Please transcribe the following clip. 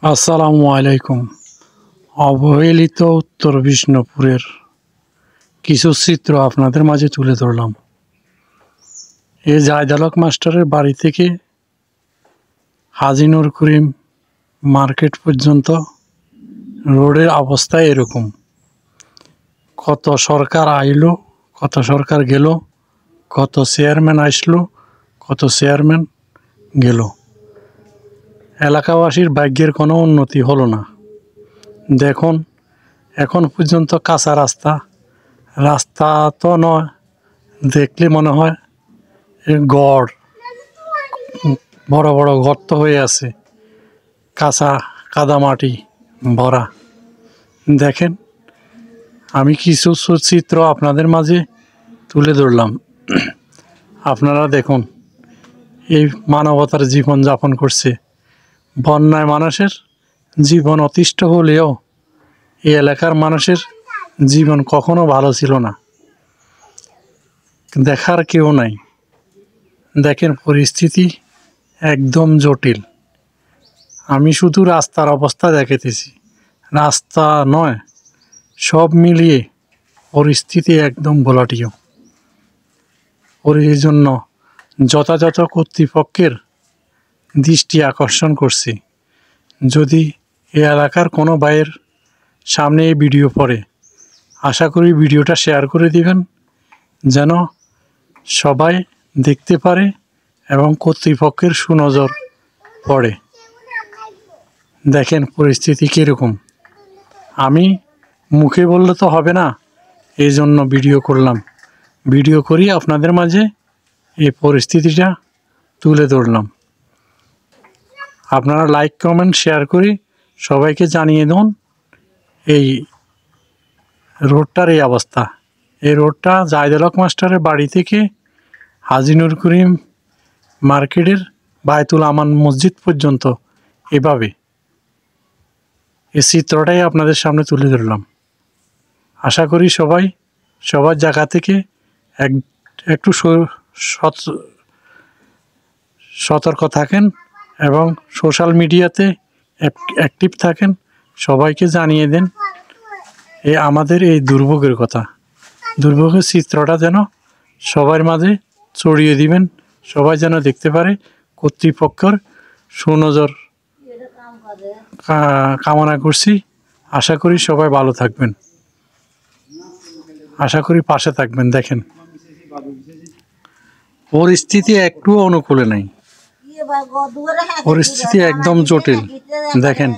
আসসালামু আলাইকুম। অবহেলিত উত্তর বিষ্ণুপুরের কিছু চিত্র আপনাদের মাঝে তুলে ধরলাম। এই জায়দালক মাস্টারের বাড়ি থেকে হাজী নূর করিম মার্কেট পর্যন্ত রোডের অবস্থা এরকম। কত সরকার আইলো, কত সরকার গেল, কত চেয়ারম্যান আসলো, কত চেয়ারম্যান গেল। এলাকাবাসীর ভাগ্যের কোনো উন্নতি হলো না। দেখুন, এখন পর্যন্ত কাঁচা রাস্তা তো নয়, দেখলে মনে হয় গড়, বড় বড় গর্ত হয়ে আছে, কাঁচা কাদামাটি ভরা। দেখেন, আমি কিছু চিত্র আপনাদের মাঝে তুলে ধরলাম। আপনারা দেখুন, এই মানবতার জীবন যাপন করছে। বন্যায় মানুষের জীবন অতিষ্ঠ হলেও এই এলাকার মানুষের জীবন কখনো ভালো ছিল না। দেখার কেউ নাই। দেখেন, পরিস্থিতি একদম জটিল। আমি শুধু রাস্তার অবস্থা দেখাতেছি, রাস্তা নয়, সব মিলিয়ে পরিস্থিতি একদম ভোলাটিও। এই জন্য যথাযথ কর্তৃপক্ষের দৃষ্টি আকর্ষণ করছি, যদি এই এলাকার কোনো ভাইয়ের সামনে এই ভিডিও পড়ে, আশা করি ভিডিওটা শেয়ার করে দিবেন, যেন সবাই দেখতে পারে এবং কর্তৃপক্ষের সুনজর পড়ে। দেখেন পরিস্থিতি কীরকম। আমি মুখে বললে তো হবে না, এই জন্য ভিডিও করলাম। ভিডিও করি আপনাদের মাঝে এই পরিস্থিতিটা তুলে ধরলাম। আপনারা লাইক কমেন্ট শেয়ার করি সবাইকে জানিয়ে দিন এই রোডটার এই অবস্থা। এই রোডটা জায়দালক মাস্টারের বাড়ি থেকে হাজী নূর করিম মার্কেটের বায়তুল আমান মসজিদ পর্যন্ত এভাবে। এই চিত্রটাই আপনাদের সামনে তুলে ধরলাম। আশা করি সবাই সবার জায়গা থেকে একটু সতর্ক থাকেন এবং সোশ্যাল মিডিয়াতে অ্যাক্টিভ থাকেন। সবাইকে জানিয়ে দেন আমাদের এই দুর্ভোগের কথা। দুর্ভোগের চিত্রটা যেন সবার মাঝে ছড়িয়ে দিবেন, সবাই যেন দেখতে পারে। কর্তৃপক্ষের সুনজর কামনা করছি। আশা করি সবাই ভালো থাকবেন, আশা করি পাশে থাকবেন। দেখেন, পরিস্থিতি একটু অনুকূলে নাই, পরিস্থিতি একদম জটিল। দেখেন।